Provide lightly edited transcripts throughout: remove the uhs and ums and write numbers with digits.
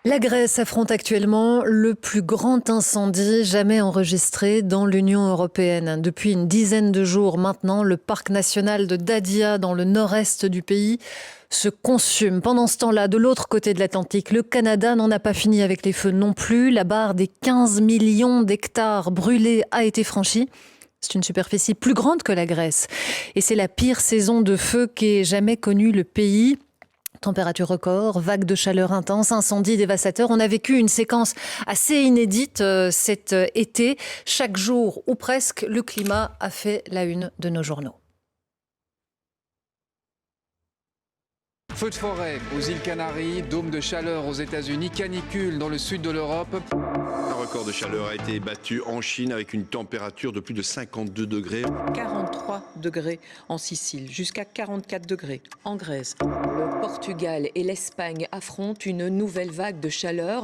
La Grèce affronte actuellement le plus grand incendie jamais enregistré dans l'Union européenne. Depuis une dizaine de jours maintenant, le parc national de Dadia, dans le nord-est du pays, se consume. Pendant ce temps-là, de l'autre côté de l'Atlantique, le Canada n'en a pas fini avec les feux non plus. La barre des 15 millions d'hectares brûlés a été franchie. C'est une superficie plus grande que la Grèce. Et c'est la pire saison de feu qu'ait jamais connue le pays. Température record, vagues de chaleur intense, incendies dévastateurs. On a vécu une séquence assez inédite cet été. Chaque jour, ou presque, le climat a fait la une de nos journaux. Feux de forêt aux îles Canaries, dôme de chaleur aux États-Unis, canicule dans le sud de l'Europe. Un record de chaleur a été battu en Chine avec une température de plus de 52 degrés. 43 degrés en Sicile, jusqu'à 44 degrés en Grèce. Le Portugal et l'Espagne affrontent une nouvelle vague de chaleur.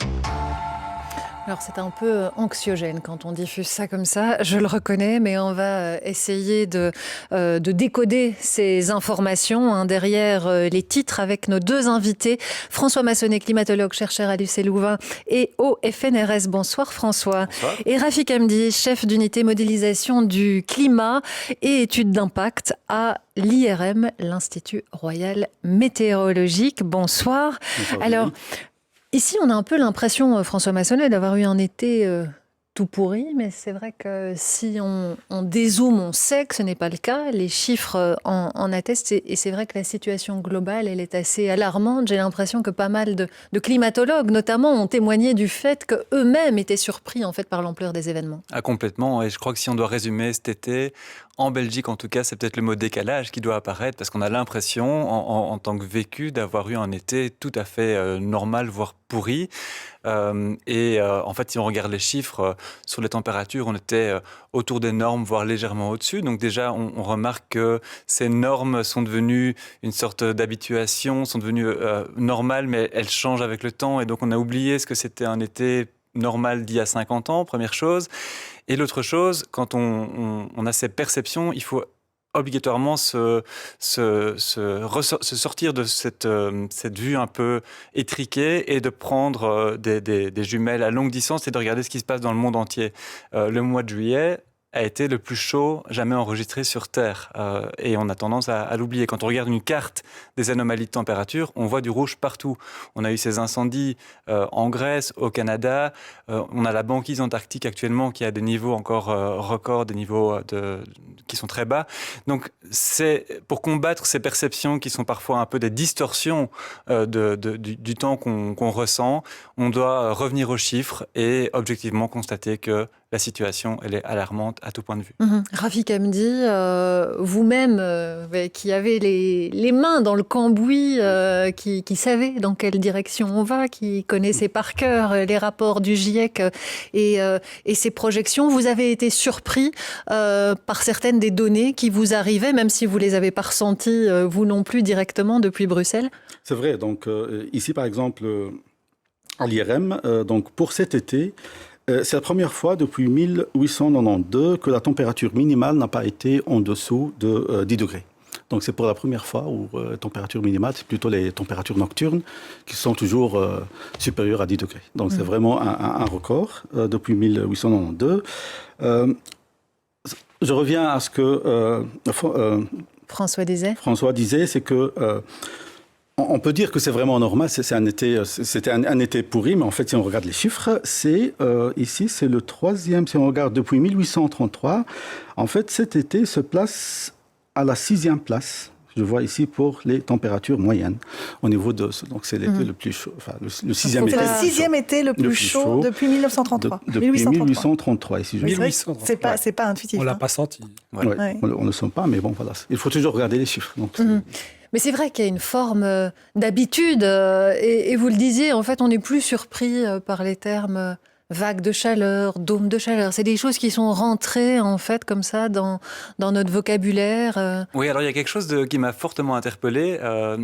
Alors c'est un peu anxiogène quand on diffuse ça comme ça, je le reconnais, mais on va essayer de décoder ces informations derrière les titres avec nos deux invités. François Massonnet, climatologue, chercheur à l'UC Louvain et au FNRS. Bonsoir François. Bonsoir. Et Rafik Hamdi, chef d'unité modélisation du climat et études d'impact à l'IRM, l'Institut Royal Météorologique. Bonsoir. Bonsoir. Alors, ici, on a un peu l'impression, François Massonnet, d'avoir eu un été tout pourri, mais c'est vrai que si on dézoome, on sait que ce n'est pas le cas. Les chiffres en attestent, et c'est vrai que la situation globale, elle est assez alarmante. J'ai l'impression que pas mal de climatologues, notamment, ont témoigné du fait qu'eux-mêmes étaient surpris en fait, par l'ampleur des événements. Ah, complètement, et je crois que si on doit résumer cet été, en Belgique en tout cas, c'est peut-être le mot décalage qui doit apparaître, parce qu'on a l'impression, en tant que vécu, d'avoir eu un été tout à fait normal, voire pourri. En fait, si on regarde les chiffres sur les températures, on était autour des normes, voire légèrement au-dessus. Donc déjà, on remarque que ces normes sont devenues une sorte d'habituation, sont devenues normales, mais elles changent avec le temps. Et donc, on a oublié ce que c'était un été normal d'il y a 50 ans, première chose. Et l'autre chose, quand on a ces perceptions, il faut obligatoirement se sortir de cette vue un peu étriquée et de prendre des jumelles à longue distance et de regarder ce qui se passe dans le monde entier. Le mois de juillet a été le plus chaud jamais enregistré sur Terre. Et on a tendance à l'oublier. Quand on regarde une carte des anomalies de température, on voit du rouge partout. On a eu ces incendies en Grèce, au Canada. On a la banquise antarctique actuellement qui a des niveaux encore records, des niveaux qui sont très bas. Donc, c'est pour combattre ces perceptions qui sont parfois un peu des distorsions du temps qu'on ressent, on doit revenir aux chiffres et objectivement constater que la situation, elle est alarmante à tout point de vue. Rafik Hamdi, vous-même, qui avez les mains dans le cambouis, qui savez dans quelle direction on va, qui connaissez par cœur les rapports du GIEC et ses projections, vous avez été surpris par certaines des données qui vous arrivaient, même si vous ne les avez pas ressenties, vous non plus, directement depuis Bruxelles? C'est vrai. Donc, ici, par exemple, à l'IRM, donc pour cet été, c'est la première fois depuis 1892 que la température minimale n'a pas été en dessous de 10 degrés. Donc c'est pour la première fois où la température minimale, c'est plutôt les températures nocturnes qui sont toujours supérieures à 10 degrés. Donc c'est vraiment un record depuis 1892. Je reviens à ce que François disait, c'est que on peut dire que c'est vraiment normal, c'était un été pourri, mais en fait, si on regarde les chiffres, ici, c'est le troisième, si on regarde depuis 1833, en fait, cet été se place à la 6e place. Je vois ici pour les températures moyennes au niveau de... Donc, c'est l'été le plus chaud. Enfin, le 6e été. C'est le 6e été le plus chaud depuis 1933. Depuis 1833. Ici, c'est pas intuitif. On l'a pas senti. Ouais. On ne le sent pas, mais bon, voilà. Il faut toujours regarder les chiffres. Donc, Mais c'est vrai qu'il y a une forme d'habitude. Et vous le disiez, en fait, on n'est plus surpris par les termes Vague de chaleur, dôme de chaleur, c'est des choses qui sont rentrées en fait comme ça dans notre vocabulaire. Oui, alors il y a quelque chose qui m'a fortement interpellé,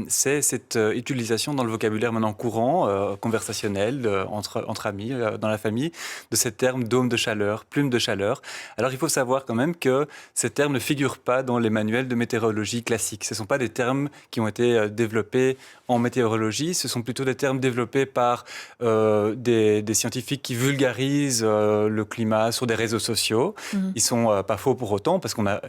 c'est cette utilisation dans le vocabulaire maintenant courant, conversationnel, entre amis, dans la famille, de ces termes dôme de chaleur, plume de chaleur. Alors il faut savoir quand même que ces termes ne figurent pas dans les manuels de météorologie classiques. Ce ne sont pas des termes qui ont été développés en météorologie, ce sont plutôt des termes développés par des scientifiques qui vulgarisent le climat sur des réseaux sociaux. Ils sont pas faux pour autant, parce qu'on a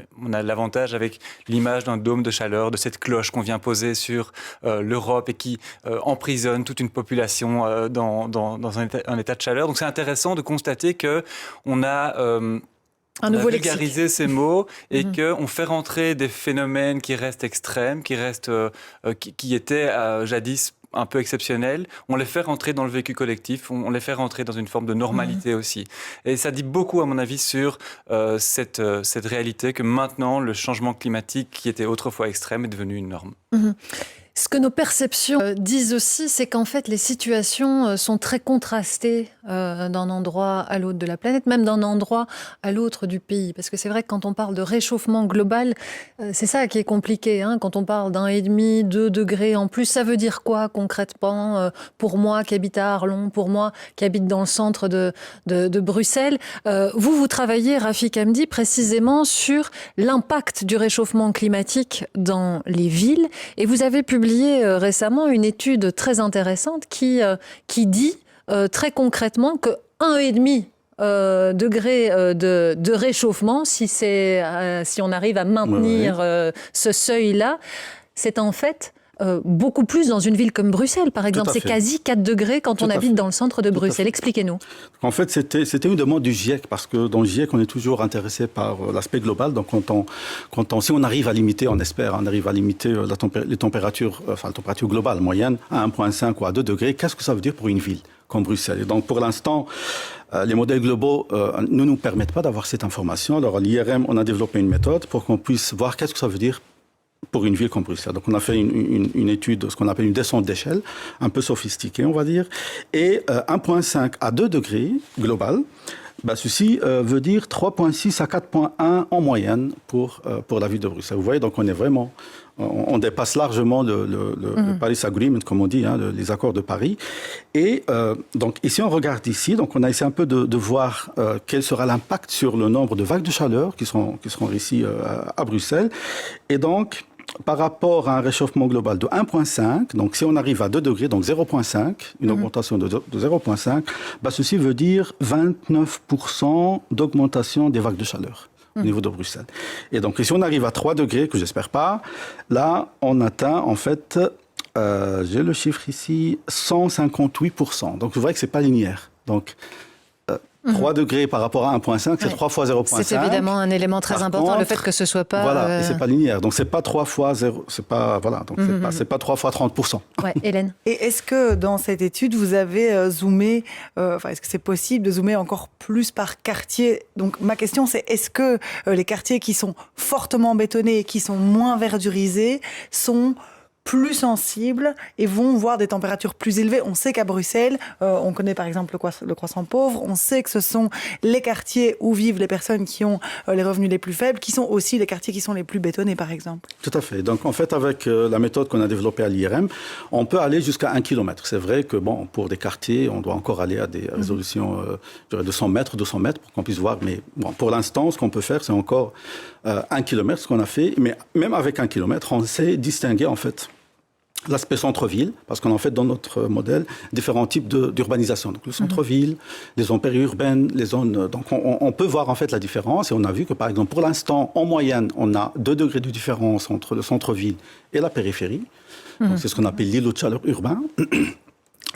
l'avantage avec l'image d'un dôme de chaleur, de cette cloche qu'on vient poser sur l'Europe et qui emprisonne toute une population dans un état de chaleur. Donc c'est intéressant de constater qu'on a... On a vulgarisé ces mots et qu'on fait rentrer des phénomènes qui restent extrêmes, qui étaient jadis un peu exceptionnels. On les fait rentrer dans le vécu collectif, on les fait rentrer dans une forme de normalité aussi. Et ça dit beaucoup, à mon avis, sur cette réalité que maintenant, le changement climatique qui était autrefois extrême est devenu une norme. Ce que nos perceptions disent aussi, c'est qu'en fait, les situations sont très contrastées d'un endroit à l'autre de la planète, même d'un endroit à l'autre du pays. Parce que c'est vrai que quand on parle de réchauffement global, c'est ça qui est compliqué. Quand on parle d'1,5, 2 degrés en plus, ça veut dire quoi concrètement pour moi qui habite à Arlon, pour moi qui habite dans le centre de Bruxelles? Vous travaillez, Rafik Hamdi, précisément sur l'impact du réchauffement climatique dans les villes. Et vous avez publié récemment une étude très intéressante qui dit très concrètement que 1,5 degré de réchauffement, si on arrive à maintenir ce seuil-là, c'est en fait beaucoup plus dans une ville comme Bruxelles, par exemple. C'est quasi 4 degrés quand on habite dans le centre de Bruxelles. Expliquez-nous. En fait, c'était une demande du GIEC, parce que dans le GIEC, on est toujours intéressé par l'aspect global. Donc, si on arrive à limiter, on espère, on arrive à limiter les températures, la température globale moyenne à 1,5 ou à 2 degrés, qu'est-ce que ça veut dire pour une ville comme Bruxelles? Et donc, pour l'instant, les modèles globaux ne nous permettent pas d'avoir cette information. Alors, à l'IRM, on a développé une méthode pour qu'on puisse voir qu'est-ce que ça veut dire pour une ville comme Bruxelles. Donc, on a fait une étude, ce qu'on appelle une descente d'échelle, un peu sophistiquée, on va dire. Et 1,5 à 2 degrés global, ceci veut dire 3,6 à 4,1 en moyenne pour la ville de Bruxelles. Vous voyez, donc on est vraiment... On dépasse largement le Paris Agreement, comme on dit, les accords de Paris. Et donc, ici, on regarde ici. Donc, on a essayé un peu de voir quel sera l'impact sur le nombre de vagues de chaleur qui seront ici à Bruxelles. Et donc, par rapport à un réchauffement global de 1,5, donc si on arrive à 2 degrés, donc 0,5, une augmentation de 0,5, ceci veut dire 29% d'augmentation des vagues de chaleur au niveau de Bruxelles. Et donc, si on arrive à 3 degrés, que j'espère pas, là, on atteint, en fait, j'ai le chiffre ici, 158%. Donc, vous voyez que c'est pas linéaire. Donc, 3 degrés par rapport à 1,5, c'est 3 fois 0,5. C'est évidemment un élément très important, le fait que ce soit pas... Voilà, et c'est pas linéaire. Donc, c'est pas 3 fois 0... C'est pas... Voilà, donc c'est pas 3 fois 30%. Ouais, Hélène. Et est-ce que, dans cette étude, vous avez zoomé... est-ce que c'est possible de zoomer encore plus par quartier? Donc, ma question, c'est est-ce que les quartiers qui sont fortement bétonnés, qui sont moins verdurisés, sont plus sensibles et vont voir des températures plus élevées? On sait qu'à Bruxelles, on connaît par exemple le croissant pauvre, on sait que ce sont les quartiers où vivent les personnes qui ont les revenus les plus faibles, qui sont aussi les quartiers qui sont les plus bétonnés, par exemple. Tout à fait. Donc en fait, avec la méthode qu'on a développée à l'IRM, on peut aller jusqu'à 1 km. C'est vrai que pour des quartiers, on doit encore aller à des résolutions de 100 mètres, 200 mètres pour qu'on puisse voir. Mais pour l'instant, ce qu'on peut faire, c'est encore 1 km, ce qu'on a fait. Mais même avec 1 km, on sait distinguer en fait l'aspect centre-ville, parce qu'on a en fait dans notre modèle différents types d'urbanisation. Donc le centre-ville, les zones périurbaines, les zones... Donc on peut voir en fait la différence, et on a vu que par exemple pour l'instant, en moyenne, on a 2 degrés de différence entre le centre-ville et la périphérie. Donc c'est ce qu'on appelle l'îlot de chaleur urbain.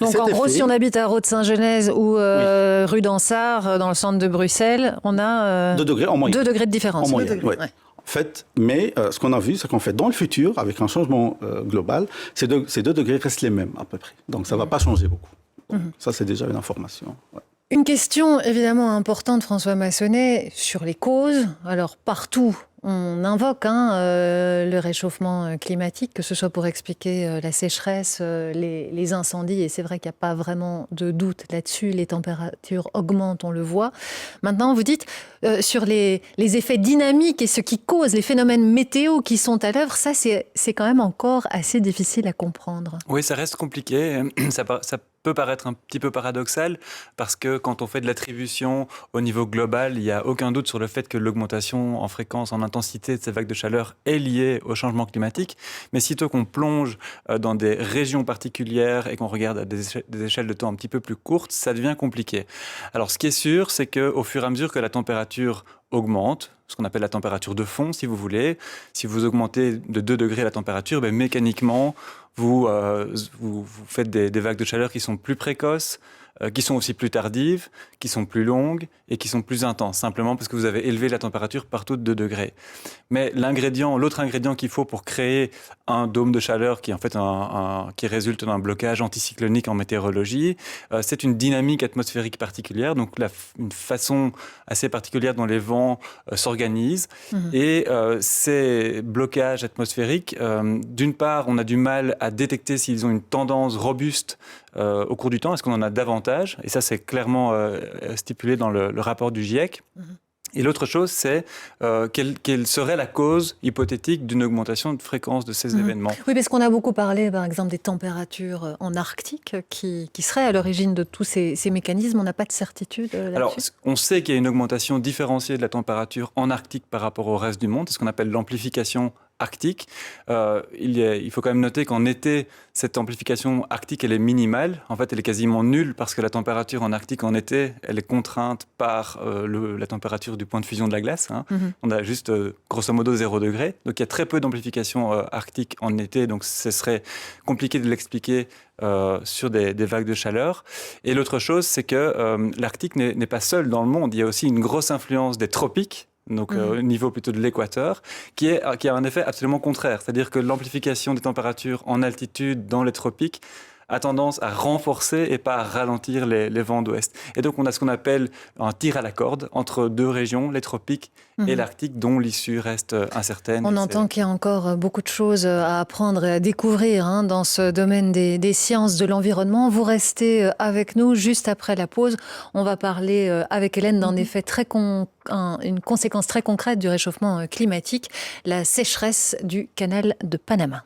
Donc en gros, si on habite à Rode-Saint-Genèse ou rue d'Ansart, dans le centre de Bruxelles, on a 2 degrés en moyenne. 2 degrés de différence. En moyenne, oui. Ouais. En fait, mais ce qu'on a vu, c'est qu'en fait, dans le futur, avec un changement global, ces 2 degrés restent les mêmes à peu près. Donc ça ne va pas changer beaucoup. Donc, ça, c'est déjà une information. Ouais. Une question évidemment importante, François Massonnet, sur les causes. Alors partout, On invoque le réchauffement climatique, que ce soit pour expliquer la sécheresse, les incendies, et c'est vrai qu'il n'y a pas vraiment de doute là-dessus. Les températures augmentent, on le voit. Maintenant, vous dites sur les effets dynamiques et ce qui cause les phénomènes météo qui sont à l'œuvre, ça c'est quand même encore assez difficile à comprendre. Oui, ça reste compliqué. Ça peut paraître un petit peu paradoxal parce que quand on fait de l'attribution au niveau global, il n'y a aucun doute sur le fait que l'augmentation en fréquence, en intensité de ces vagues de chaleur est liée au changement climatique. Mais sitôt qu'on plonge dans des régions particulières et qu'on regarde à des échelles de temps un petit peu plus courtes, ça devient compliqué. Alors ce qui est sûr, c'est qu'au fur et à mesure que la température augmente, ce qu'on appelle la température de fond, si vous voulez, si vous augmentez de 2 degrés la température, mécaniquement, vous faites des vagues de chaleur qui sont plus précoces, qui sont aussi plus tardives, qui sont plus longues et qui sont plus intenses, simplement parce que vous avez élevé la température partout de 2 degrés. Mais l'autre ingrédient qu'il faut pour créer un dôme de chaleur qui est en fait qui résulte d'un blocage anticyclonique en météorologie, c'est une dynamique atmosphérique particulière, donc une façon assez particulière dont les vents s'organisent. Et ces blocages atmosphériques, d'une part, on a du mal à détecter s'ils ont une tendance robuste au cours du temps. Est-ce qu'on en a davantage? Et ça, c'est clairement stipulé dans le rapport du GIEC. Et l'autre chose, c'est quelle serait la cause hypothétique d'une augmentation de fréquence de ces événements. Oui, parce qu'on a beaucoup parlé, par exemple, des températures en Arctique qui seraient à l'origine de tous ces mécanismes. On n'a pas de certide là-dessus. Alors, on sait qu'il y a une augmentation différenciée de la température en Arctique par rapport au reste du monde. C'est ce qu'on appelle l'amplification arctique. Il faut quand même noter qu'en été, cette amplification arctique, elle est minimale. En fait, elle est quasiment nulle parce que la température en Arctique en été, elle est contrainte par la température du point de fusion de la glace. On a juste, grosso modo, 0 degré. Donc, il y a très peu d'amplification arctique en été. Donc, ce serait compliqué de l'expliquer sur des vagues de chaleur. Et l'autre chose, c'est que l'Arctique n'est pas seul dans le monde. Il y a aussi une grosse influence des tropiques, donc au niveau plutôt de l'équateur, qui a un effet absolument contraire. C'est-à-dire que l'amplification des températures en altitude dans les tropiques a tendance à renforcer et pas à ralentir les vents d'ouest. Et donc on a ce qu'on appelle un tir à la corde entre 2 régions, les tropiques et l'Arctique, dont l'issue reste incertaine. On entend qu'il y a encore beaucoup de choses à apprendre et à découvrir dans ce domaine des sciences de l'environnement. Vous restez avec nous juste après la pause. On va parler avec Hélène d'un effet une conséquence très concrète du réchauffement climatique, la sécheresse du canal de Panama.